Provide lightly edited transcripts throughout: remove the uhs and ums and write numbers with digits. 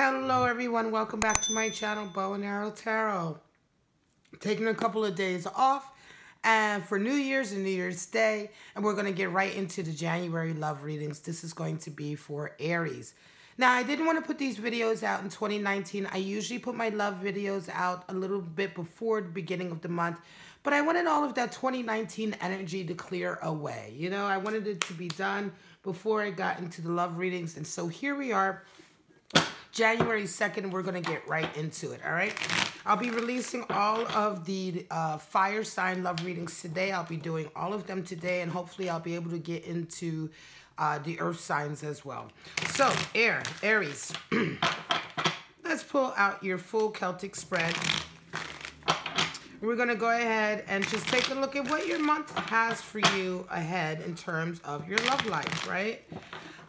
Hello everyone, welcome back to my channel, Bow and Arrow Tarot. Taking a couple of days off and for New Year's and New Year's Day, and we're going to get right into the January love readings. This is going to be for Aries. Now, I didn't want to put these videos out in 2019. I usually put my love videos out a little bit before the beginning of the month, but I wanted all of that 2019 energy to clear away. You know, I wanted it to be done before I got into the love readings, and so here we are. January 2nd, we're going to get right into it, all right? I'll be releasing all of the fire sign love readings today. I'll be doing all of them today, and hopefully I'll be able to get into the earth signs as well. So, Aries, let's pull out your full Celtic spread. We're going to go ahead and just take a look at what your month has for you ahead in terms of your love life, right?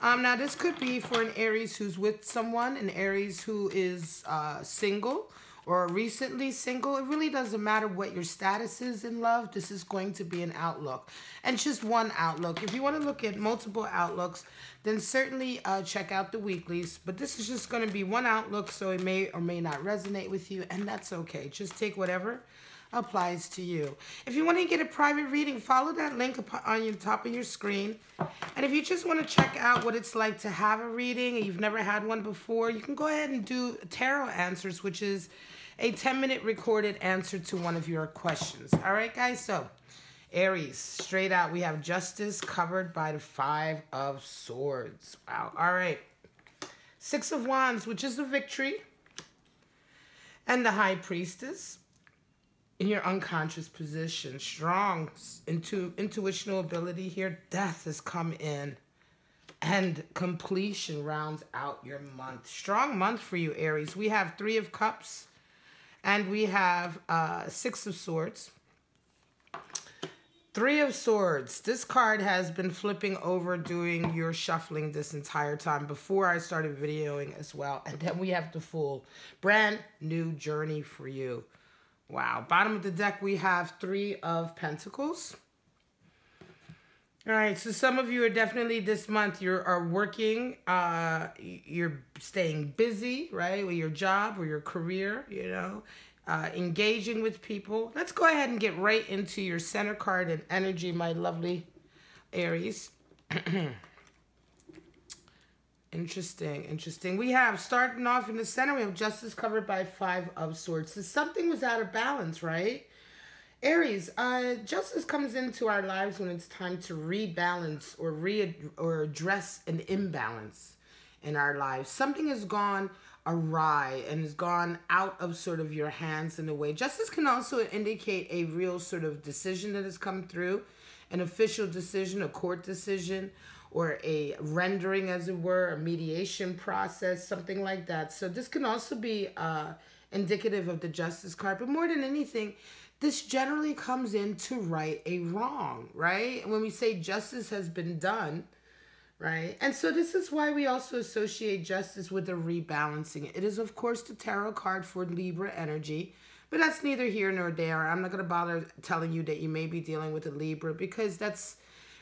Now, this could be for an Aries who's with someone, an Aries who is single or recently single. It really doesn't matter what your status is in love. This is going to be an outlook, and just one outlook. If you want to look at multiple outlooks, then certainly check out the weeklies. But this is just going to be one outlook, so it may or may not resonate with you, and that's okay. Just take whatever applies to you. If you want to get a private reading, follow that link on the top of your screen. And if you just want to check out what it's like to have a reading and you've never had one before, you can go ahead and do Tarot Answers, which is a 10-minute recorded answer to one of your questions. All right, guys? So, Aries, straight out, we have Justice covered by the 5 of Swords. Wow. All right. 6 of Wands, which is the victory. And the High Priestess. In your unconscious position, strong intuitional ability here. Death has come in, and completion rounds out your month. Strong month for you, Aries. We have 3 of Cups, and we have 6 of Swords. 3 of Swords. This card has been flipping over doing your shuffling this entire time before I started videoing as well. And then we have the Fool. Brand new journey for you. Wow. Bottom of the deck, we have 3 of Pentacles. All right. So some of you are definitely this month, you are working. You're staying busy, right? With your job or your career, you know, engaging with people. Let's go ahead and get right into your center card and energy, my lovely Aries. Interesting. We have, starting off in the center, we have Justice covered by 5 of Swords. So something was out of balance, right? Aries, justice comes into our lives when it's time to rebalance or address an imbalance in our lives. Something has gone awry and has gone out of sort of your hands in a way. Justice can also indicate a real sort of decision that has come through, an official decision, a court decision, or a rendering, as it were, a mediation process, something like that. So this can also be indicative of the Justice card. But more than anything, this generally comes in to right a wrong, right? When we say justice has been done, right? And so this is why we also associate justice with a rebalancing. It is, of course, the tarot card for Libra energy. But that's neither here nor there. I'm not going to bother telling you that you may be dealing with a Libra, because that's...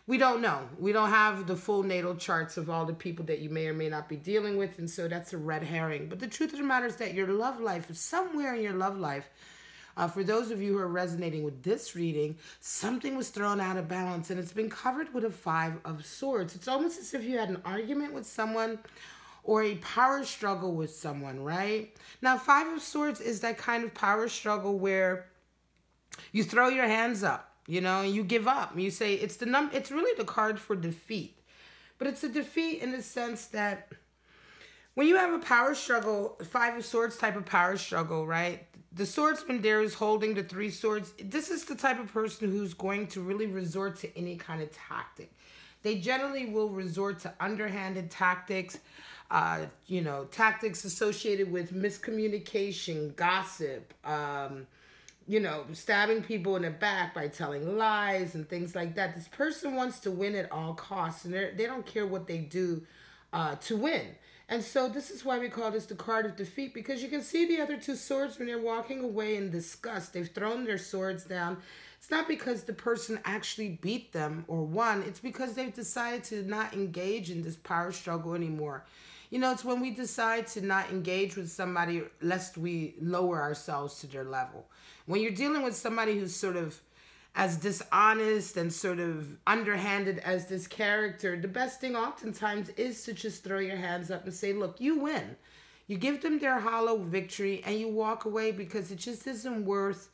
we don't know. We don't have the full natal charts of all the people that you may or may not be dealing with, and so that's a red herring. But the truth of the matter is that your love life is somewhere in your love life. For those of you who are resonating with this reading, something was thrown out of balance, and it's been covered with a 5 of Swords. It's almost as if you had an argument with someone or a power struggle with someone, right? Now, 5 of Swords is that kind of power struggle where you throw your hands up. You know, you give up. You say it's it's really the card for defeat. But it's a defeat in the sense that when you have a power struggle, 5 of Swords type of power struggle, right? The swordsman there is holding the 3 swords. This is the type of person who's going to really resort to any kind of tactic. They generally will resort to underhanded tactics, you know, tactics associated with miscommunication, gossip, you know, stabbing people in the back by telling lies and things like that. This person wants to win at all costs, and they don't care what they do to win. And so this is why we call this the card of defeat, because you can see the other 2 swords when they're walking away in disgust. They've thrown their swords down. It's not because the person actually beat them or won. It's because they've decided to not engage in this power struggle anymore. You know, it's when we decide to not engage with somebody lest we lower ourselves to their level. When you're dealing with somebody who's sort of as dishonest and sort of underhanded as this character, the best thing oftentimes is to just throw your hands up and say, look, you win. You give them their hollow victory and you walk away, because it just isn't worth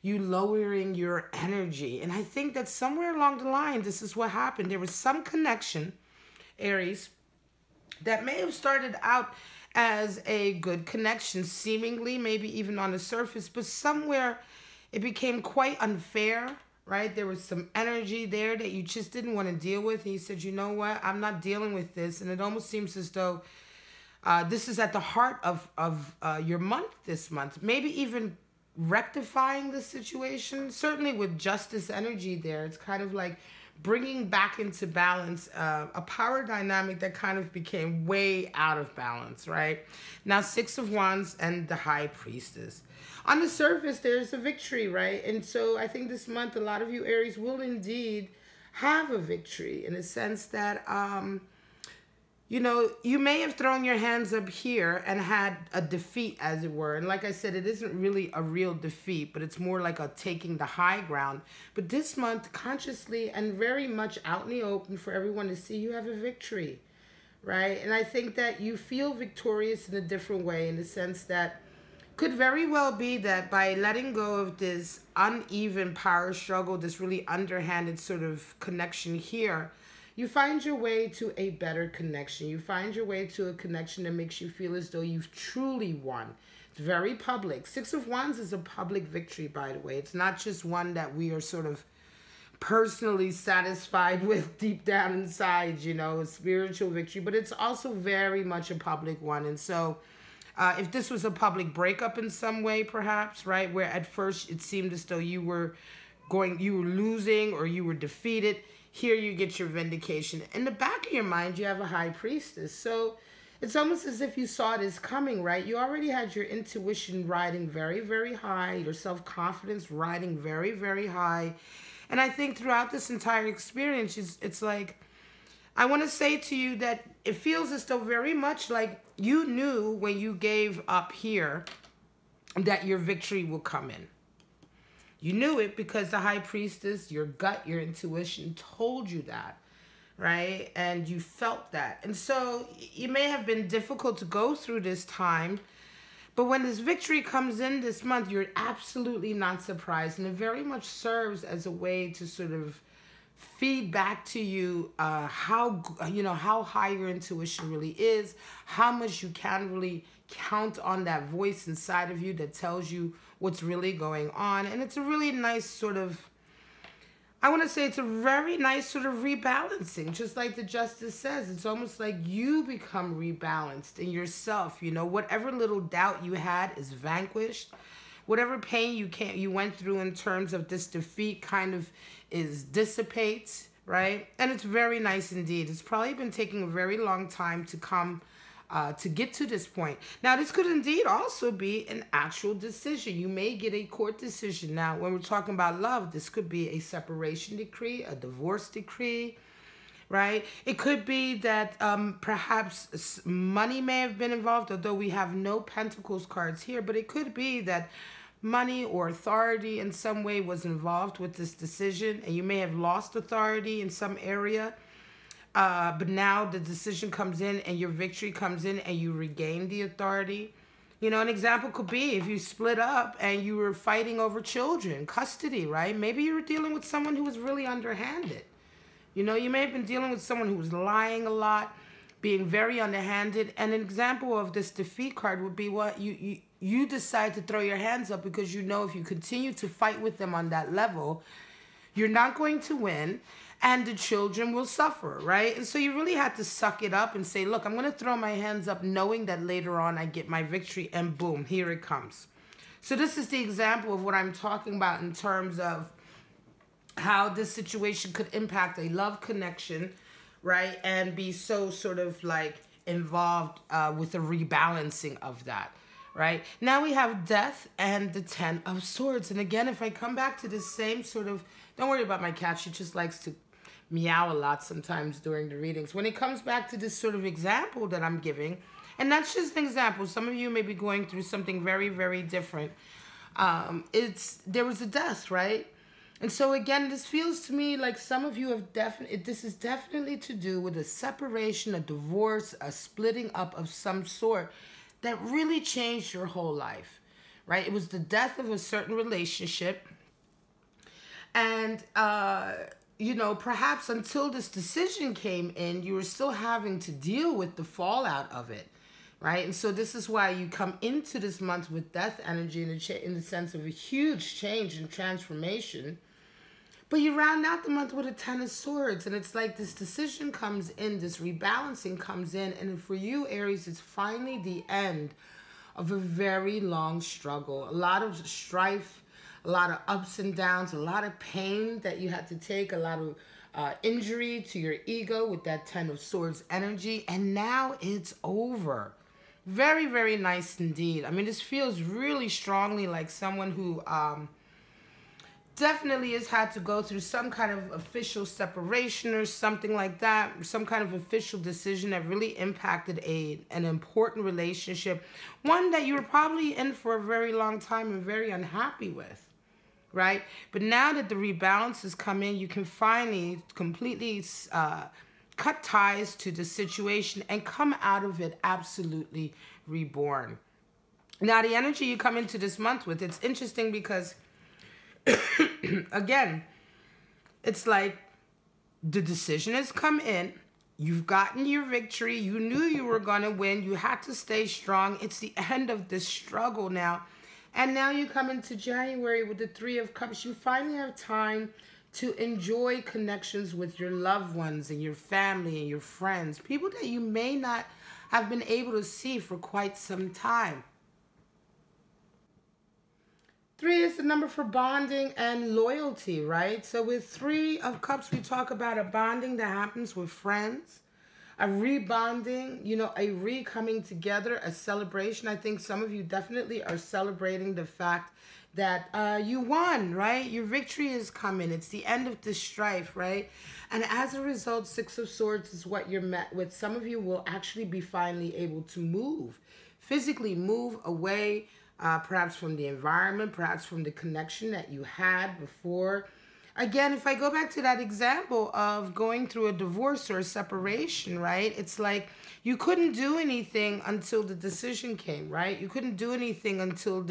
you lowering your energy. And I think that somewhere along the line, this is what happened. There was some connection, Aries, that may have started out as a good connection, seemingly, maybe even on the surface, but somewhere it became quite unfair, right? There was some energy there that you just didn't want to deal with. And you said, you know what? I'm not dealing with this. And it almost seems as though this is at the heart of your month this month. Maybe even rectifying the situation. Certainly with justice energy there. It's kind of like bringing back into balance a power dynamic that kind of became way out of balance, right? Now, Six of Wands and the High Priestess. On the surface, there's a victory, right? And so I think this month, a lot of you Aries will indeed have a victory in a sense that, you know, you may have thrown your hands up here and had a defeat, as it were. And like I said, it isn't really a real defeat, but it's more like a taking the high ground. But this month, consciously and very much out in the open for everyone to see, you have a victory, right? And I think that you feel victorious in a different way, in the sense that could very well be that by letting go of this uneven power struggle, this really underhanded sort of connection here, you find your way to a better connection. You find your way to a connection that makes you feel as though you've truly won. It's very public. Six of Wands is a public victory, by the way. It's not just one that we are sort of personally satisfied with deep down inside, you know, a spiritual victory, but it's also very much a public one. And so if this was a public breakup in some way, perhaps, right, where at first it seemed as though you were losing or you were defeated, here you get your vindication. In the back of your mind, you have a High Priestess. So it's almost as if you saw this coming, right? You already had your intuition riding very, very high, your self-confidence riding very, very high. And I think throughout this entire experience, it's like, I want to say to you that it feels as though very much like you knew when you gave up here that your victory will come in. You knew it because the High Priestess, your gut, your intuition told you that, right? And you felt that. And so it may have been difficult to go through this time, but when this victory comes in this month, you're absolutely not surprised. And it very much serves as a way to sort of feed back to you how high your intuition really is, how much you can really count on that voice inside of you that tells you what's really going on. And it's a really nice sort of, I want to say it's a very nice sort of rebalancing, just like the Justice says. It's almost like you become rebalanced in yourself. You know, whatever little doubt you had is vanquished. Whatever pain you went through in terms of this defeat kind of dissipates, right? And it's very nice indeed. It's probably been taking a very long time to come to get to this point. Now, this could indeed also be an actual decision. You may get a court decision. Now, when we're talking about love, this could be a separation decree, a divorce decree, right? It could be that perhaps money may have been involved, although we have no Pentacles cards here, but it could be that money or authority in some way was involved with this decision, and you may have lost authority in some area. But now the decision comes in and your victory comes in and you regain the authority. You know, an example could be if you split up and you were fighting over children, custody, right? Maybe you were dealing with someone who was really underhanded. You know, you may have been dealing with someone who was lying a lot, being very underhanded. And an example of this defeat card would be what you decide to throw your hands up because you know if you continue to fight with them on that level, you're not going to win. And the children will suffer, right? And so you really had to suck it up and say, look, I'm going to throw my hands up knowing that later on I get my victory, and boom, here it comes. So this is the example of what I'm talking about in terms of how this situation could impact a love connection, right? And be so sort of like involved with the rebalancing of that, right? Now we have Death and the Ten of Swords. And again, if I come back to this same sort of, don't worry about my cat, she just likes to meow a lot sometimes during the readings. When it comes back to this sort of example that I'm giving, and that's just an example. Some of you may be going through something very, very different. There was a death, right? And so again, this feels to me like some of you have this is definitely to do with a separation, a divorce, a splitting up of some sort that really changed your whole life, right? It was the death of a certain relationship. And, you know, perhaps until this decision came in, you were still having to deal with the fallout of it, right? And so this is why you come into this month with death energy in the sense of a huge change and transformation. But you round out the month with a 10 of Swords, and it's like this decision comes in, this rebalancing comes in, and for you, Aries, it's finally the end of a very long struggle. A lot of strife, a lot of ups and downs, a lot of pain that you had to take, a lot of injury to your ego with that 10 of Swords energy, and now it's over. Very, very nice indeed. I mean, this feels really strongly like someone who definitely has had to go through some kind of official separation or something like that, some kind of official decision that really impacted an important relationship, one that you were probably in for a very long time and very unhappy with, right? But now that the rebalance has come in, you can finally completely cut ties to the situation and come out of it absolutely reborn. Now, the energy you come into this month with, it's interesting because again, it's like the decision has come in. You've gotten your victory. You knew you were going to win. You had to stay strong. It's the end of this struggle now. And now you come into January with the 3 of Cups. You finally have time to enjoy connections with your loved ones and your family and your friends, people that you may not have been able to see for quite some time. 3 is the number for bonding and loyalty, right? So with 3 of Cups, we talk about a bonding that happens with friends, a rebonding, you know, a re-coming together, a celebration. I think some of you definitely are celebrating the fact that you won, right? Your victory is coming. It's the end of the strife, right? And as a result, 6 of Swords is what you're met with. Some of you will actually be finally able to move, physically move away, perhaps from the environment, perhaps from the connection that you had before. Again, if I go back to that example of going through a divorce or a separation, right? It's like you couldn't do anything until the decision came, right? You couldn't do anything until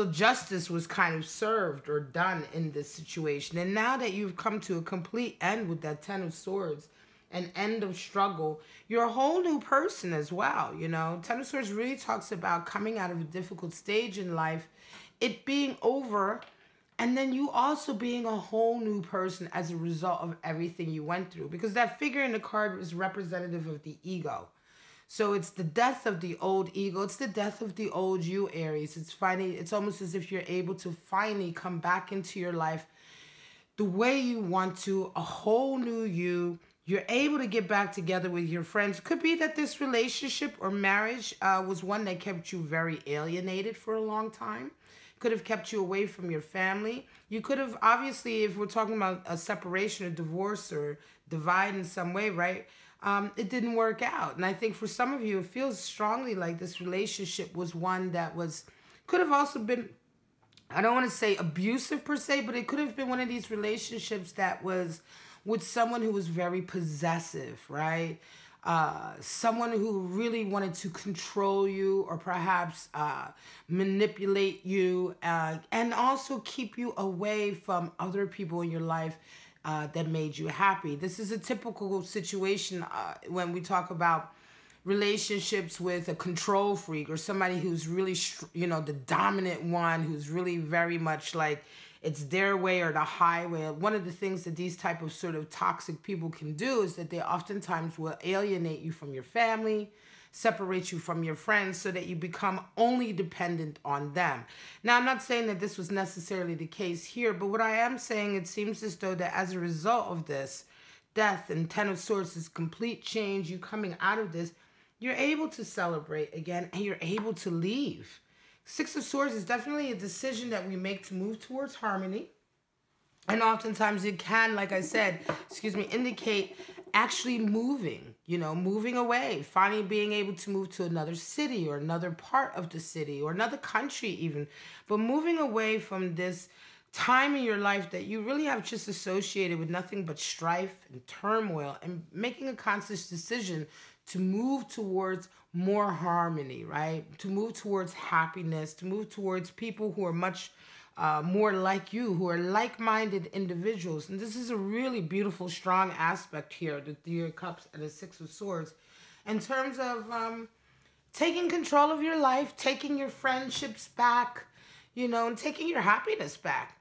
justice was kind of served or done in this situation. And now that you've come to a complete end with that 10 of Swords, an end of struggle, you're a whole new person as well, you know. 10 of Swords really talks about coming out of a difficult stage in life, it being over, and then you also being a whole new person as a result of everything you went through. Because that figure in the card is representative of the ego. So it's the death of the old ego. It's the death of the old you, Aries. It's almost as if you're able to finally come back into your life the way you want to, a whole new you. You're able to get back together with your friends. Could be that this relationship or marriage was one that kept you very alienated for a long time. Could have kept you away from your family. You could have, obviously, if we're talking about a separation or divorce or divide in some way, right? It didn't work out. And I think for some of you, it feels strongly like this relationship was one that could have also been, I don't want to say abusive per se, but it could have been one of these relationships that was with someone who was very possessive, right? Someone who really wanted to control you or perhaps manipulate you and also keep you away from other people in your life that made you happy. This is a typical situation when we talk about relationships with a control freak or somebody who's really, you know, the dominant one, who's really very much like it's their way or the highway. One of the things that these type of sort of toxic people can do is that they oftentimes will alienate you from your family, separate you from your friends so that you become only dependent on them. Now, I'm not saying that this was necessarily the case here, but what I am saying, it seems as though that as a result of this death and 10 of Swords, this complete change, you coming out of this, you're able to celebrate again and you're able to leave. 6 of Swords is definitely a decision that we make to move towards harmony. And oftentimes it can, like I said, excuse me, indicate actually moving, you know, moving away, finally being able to move to another city or another part of the city or another country even. But moving away from this time in your life that you really have just associated with nothing but strife and turmoil, and making a conscious decision to move towards more harmony, right? To move towards happiness, to move towards people who are much more like you, who are like-minded individuals. And this is a really beautiful, strong aspect here, the Three of Cups and the Six of Swords, in terms of taking control of your life, taking your friendships back, you know, and taking your happiness back.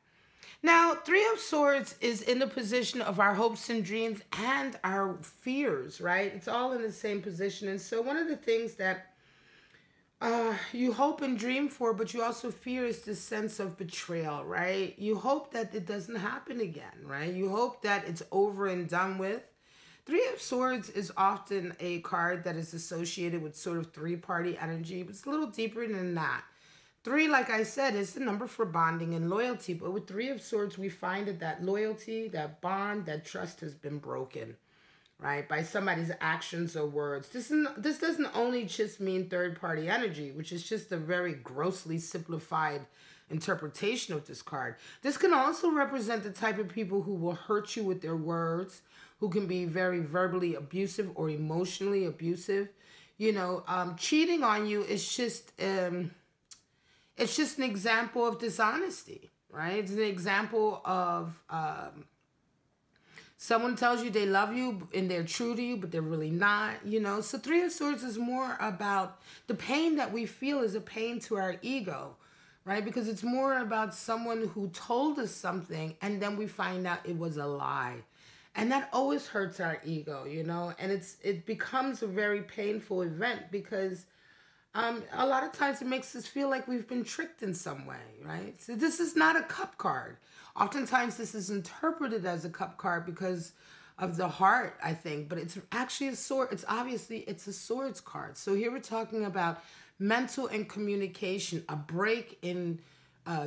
Now, Three of Swords is in the position of our hopes and dreams and our fears, right? It's all in the same position. And so one of the things that you hope and dream for, but you also fear is this sense of betrayal, right? You hope that it doesn't happen again, right? You hope that it's over and done with. Three of Swords is often a card that is associated with sort of three-party energy, but it's a little deeper than that. Three, like I said, is the number for bonding and loyalty. But with Three of Swords, we find that loyalty, that bond, that trust has been broken, right? By somebody's actions or words. This doesn't only just mean third-party energy, which is just a very grossly simplified interpretation of this card. This can also represent the type of people who will hurt you with their words, who can be very verbally abusive or emotionally abusive. You know, cheating on you is just... it's just an example of dishonesty, right? It's an example of someone tells you they love you and they're true to you, but they're really not, you know? So Three of Swords is more about the pain that we feel is a pain to our ego, right? Because it's more about someone who told us something and then we find out it was a lie. And that always hurts our ego, you know? And it becomes a very painful event because... a lot of times it makes us feel like we've been tricked in some way, right? So this is not a cup card. Oftentimes this is interpreted as a cup card because of the heart, I think, but it's actually a sword. It's a swords card. So here we're talking about mental and communication, a break in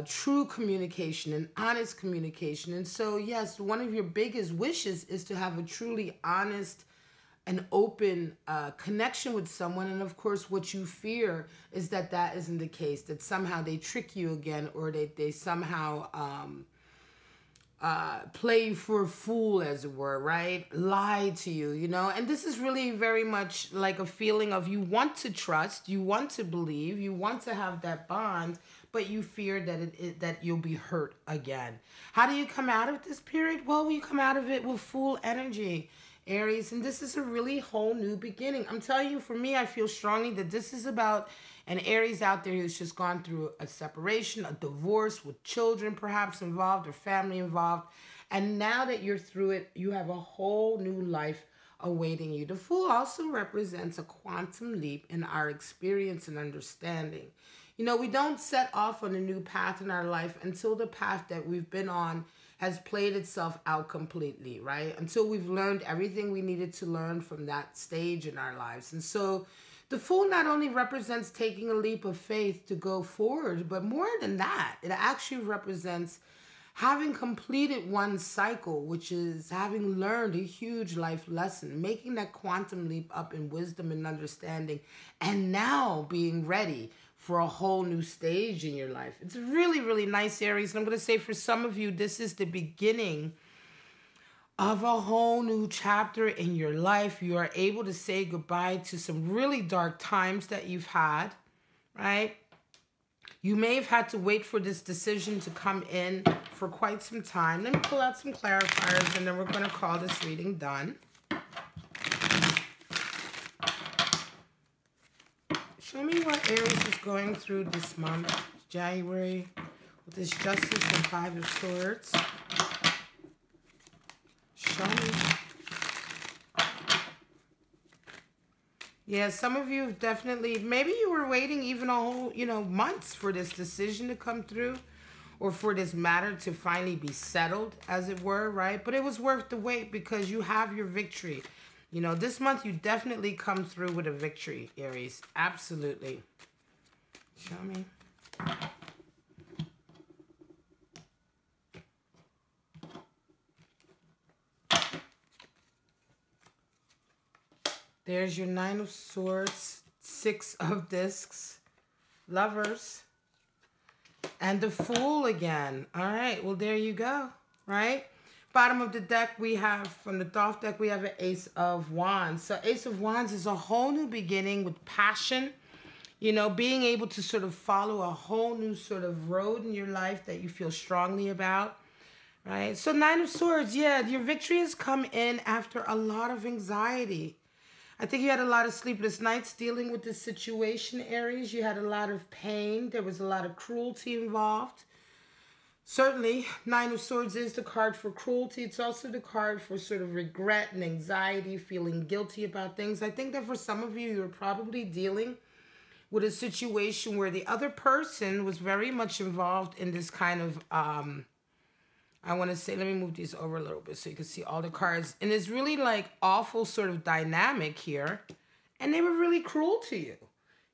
true communication and honest communication. And so, yes, one of your biggest wishes is to have a truly honest an open connection with someone. And of course, what you fear is that that isn't the case, that somehow they trick you again, or they somehow play you for a fool, as it were, right? Lie to you, you know? And this is really very much like a feeling of you want to trust, you want to believe, you want to have that bond, but you fear that that you'll be hurt again. How do you come out of this period? Well, you come out of it with full energy, Aries, and this is a really whole new beginning. I'm telling you, for me, I feel strongly that this is about an Aries out there who's just gone through a separation, a divorce with children perhaps involved or family involved. And now that you're through it, you have a whole new life awaiting you. The Fool also represents a quantum leap in our experience and understanding. You know, we don't set off on a new path in our life until the path that we've been on has played itself out completely, right? Until we've learned everything we needed to learn from that stage in our lives. And so the Fool not only represents taking a leap of faith to go forward, but more than that, it actually represents having completed one cycle, which is having learned a huge life lesson, making that quantum leap up in wisdom and understanding, and now being ready for a whole new stage in your life. It's really, really nice, Aries. And I'm going to say for some of you, this is the beginning of a whole new chapter in your life. You are able to say goodbye to some really dark times that you've had, right? You may have had to wait for this decision to come in for quite some time. Let me pull out some clarifiers, and then we're going to call this reading done. Show me what Aries is going through this month, January, with this Justice and Five of Swords. Show me. Yeah, some of you have definitely, maybe you were waiting even a whole, months for this decision to come through, or for this matter to finally be settled, as it were, right? But it was worth the wait because you have your victory. You know, this month you definitely come through with a victory, Aries. Absolutely. Show me. There's your Nine of Swords, Six of Discs, Lovers, and the Fool again. All right, well, there you go, right? Bottom of the deck, we have, from the Thoth deck, we have an Ace of Wands. So Ace of Wands is a whole new beginning with passion, you know, being able to sort of follow a whole new sort of road in your life that you feel strongly about, right? So Nine of Swords, yeah, your victory has come in after a lot of anxiety. I think you had a lot of sleepless nights dealing with this situation, Aries. You had a lot of pain. There was a lot of cruelty involved. Certainly, Nine of Swords is the card for cruelty. It's also the card for sort of regret and anxiety, feeling guilty about things. I think that for some of you, you're probably dealing with a situation where the other person was very much involved in this kind of, I want to say, let me move these over a little bit so you can see all the cards. And it's really like awful sort of dynamic here. And they were really cruel to you.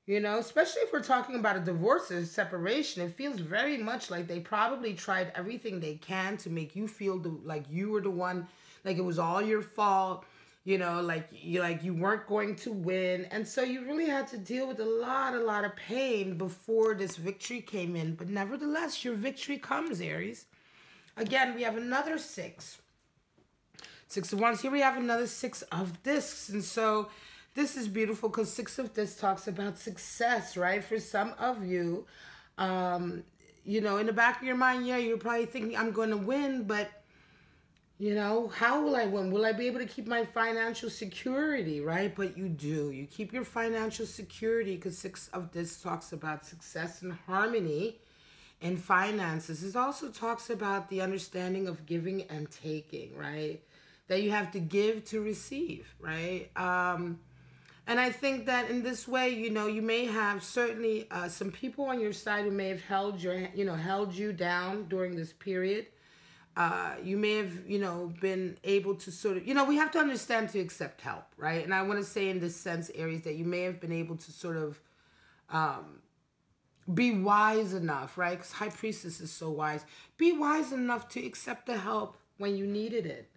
You know, especially if we're talking about a divorce or separation, it feels very much like they probably tried everything they can to make you feel like you were the one, like it was all your fault, you know, like you weren't going to win. And so you really had to deal with a lot of pain before this victory came in. But nevertheless, your victory comes, Aries. Again, we have another Six of Wands. Here we have another Six of Discs. And so this is beautiful because Six of Discs talks about success, right? For some of you, you know, in the back of your mind, yeah, you're probably thinking, I'm going to win, but, you know, how will I win? Will I be able to keep my financial security, right? But you do. You keep your financial security because Six of Discs talks about success and harmony in finances. It also talks about the understanding of giving and taking, right? That you have to give to receive, right? And I think that in this way, you know, you may have certainly some people on your side who may have held you down during this period. You may have, you know, been able to sort of, you know, we have to understand to accept help, right? And I want to say in this sense, Aries, that you may have been able to sort of be wise enough, right? Because High Priestess is so wise. Be wise enough to accept the help when you needed it.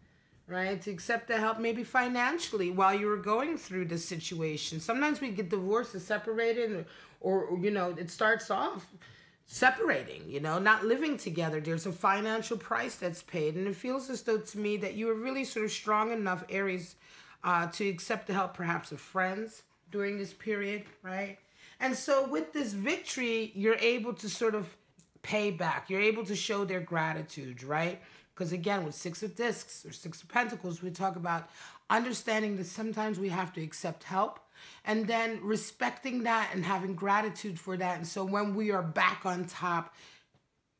Right? To accept the help maybe financially while you were going through this situation. Sometimes we get divorced or separated or you know, it starts off separating, you know, not living together. There's a financial price that's paid. And it feels as though to me that you were really sort of strong enough, Aries, to accept the help perhaps of friends during this period, right? And so with this victory, you're able to sort of pay back. You're able to show their gratitude, right? Because again, with Six of Discs or Six of Pentacles, we talk about understanding that sometimes we have to accept help and then respecting that and having gratitude for that. And so when we are back on top,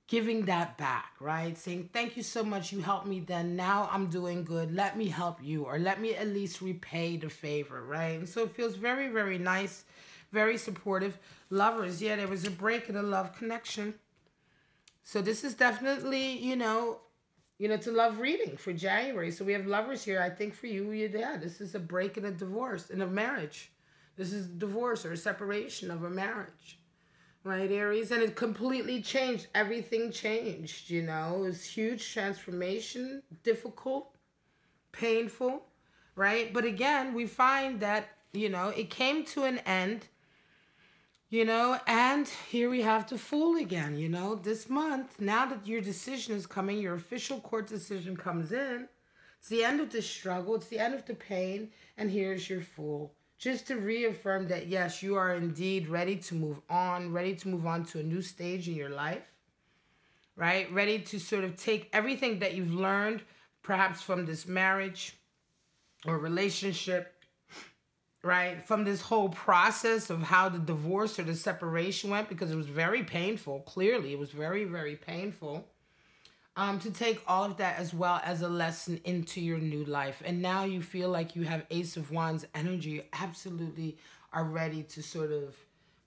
giving that back, right? Saying, thank you so much. You helped me then. Now I'm doing good. Let me help you, or let me at least repay the favor, right? And so it feels very, very nice, very supportive. Lovers, yeah, there was a break in a love connection. So this is definitely, you know, it's a love reading for January. So we have Lovers here. I think for you, yeah, this is a break in a divorce, in a marriage. This is a divorce or a separation of a marriage, right, Aries? And it completely changed. Everything changed, you know. It was huge transformation, difficult, painful, right? But again, we find that, you know, it came to an end. You know, and here we have the Fool again, you know, this month. Now that your decision is coming, your official court decision comes in. It's the end of the struggle. It's the end of the pain. And here's your Fool. Just to reaffirm that, yes, you are indeed ready to move on to a new stage in your life, right? Ready to sort of take everything that you've learned, perhaps from this marriage or relationship, right? From this whole process of how the divorce or the separation went, because it was very painful. Clearly, it was very, very painful. To take all of that as well as a lesson into your new life. And now you feel like you have Ace of Wands energy. You absolutely are ready to sort of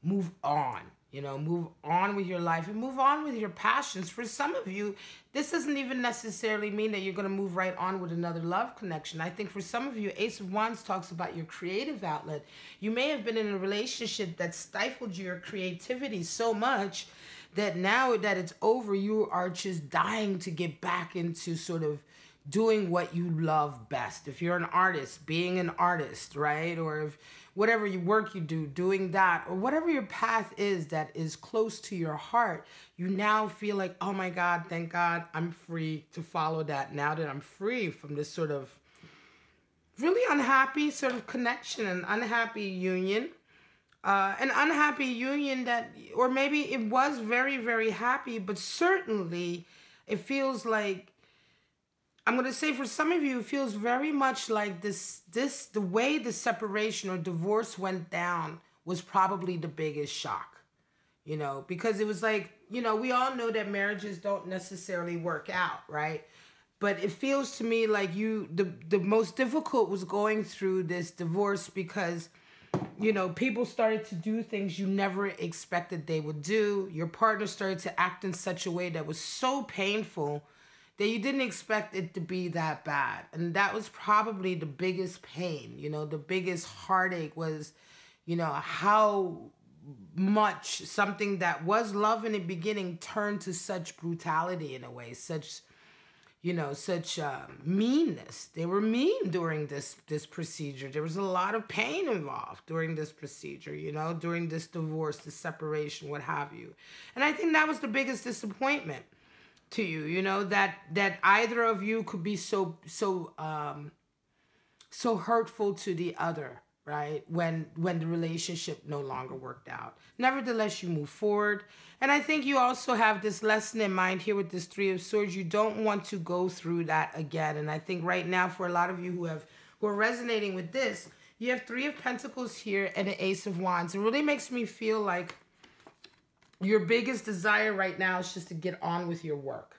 move on. You know, move on with your life and move on with your passions. For some of you, this doesn't even necessarily mean that you're going to move right on with another love connection. I think for some of you, Ace of Wands talks about your creative outlet. You may have been in a relationship that stifled your creativity so much that now that it's over, you are just dying to get back into sort of doing what you love best. If you're an artist, being an artist, right? Or if whatever work you do, doing that, or whatever your path is that is close to your heart, you now feel like, oh my God, thank God, I'm free to follow that. Now that I'm free from this sort of really unhappy sort of connection and unhappy union. An unhappy union that, or maybe it was very, very happy, but certainly it feels like, I'm going to say for some of you, it feels very much like the way the separation or divorce went down was probably the biggest shock, you know, because it was like, you know, we all know that marriages don't necessarily work out, right? But it feels to me like the most difficult was going through this divorce because, you know, people started to do things you never expected they would do. Your partner started to act in such a way that was so painful that you didn't expect it to be that bad. And that was probably the biggest pain, you know, the biggest heartache was, you know, how much something that was love in the beginning turned to such brutality in a way, such, you know, such meanness. They were mean during this procedure. There was a lot of pain involved during this procedure, you know, during this divorce, this separation, what have you. And I think that was the biggest disappointment to you, you know, that either of you could be so hurtful to the other, right? When the relationship no longer worked out. Nevertheless, you move forward. And I think you also have this lesson in mind here with this Three of Swords. You don't want to go through that again. And I think right now for a lot of you who are resonating with this, you have Three of Pentacles here and an Ace of Wands. It really makes me feel like your biggest desire right now is just to get on with your work,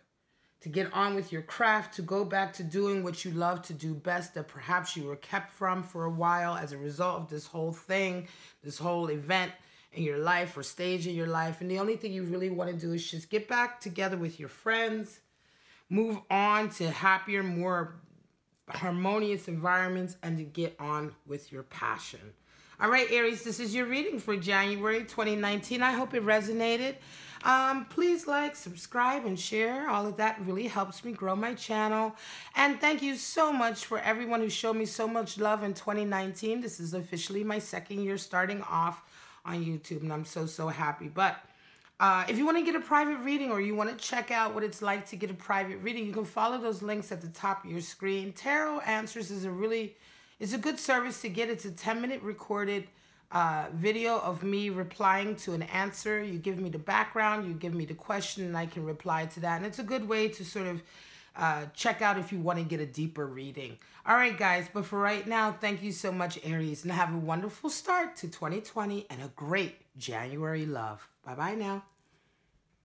to get on with your craft, to go back to doing what you love to do best that perhaps you were kept from for a while as a result of this whole thing, this whole event in your life or stage in your life. And the only thing you really want to do is just get back together with your friends, move on to happier, more harmonious environments, and to get on with your passion. All right, Aries, this is your reading for January 2019. I hope it resonated. Please like, subscribe, and share. All of that really helps me grow my channel. And thank you so much for everyone who showed me so much love in 2019. This is officially my second year starting off on YouTube, and I'm so happy. But if you want to get a private reading or you want to check out what it's like to get a private reading, you can follow those links at the top of your screen. Tarot Answers is it's a good service to get. It's a 10-minute recorded video of me replying to an answer. You give me the background, you give me the question, and I can reply to that. And it's a good way to sort of check out if you want to get a deeper reading. All right, guys, but for right now, thank you so much, Aries, and have a wonderful start to 2020 and a great January love. Bye-bye now.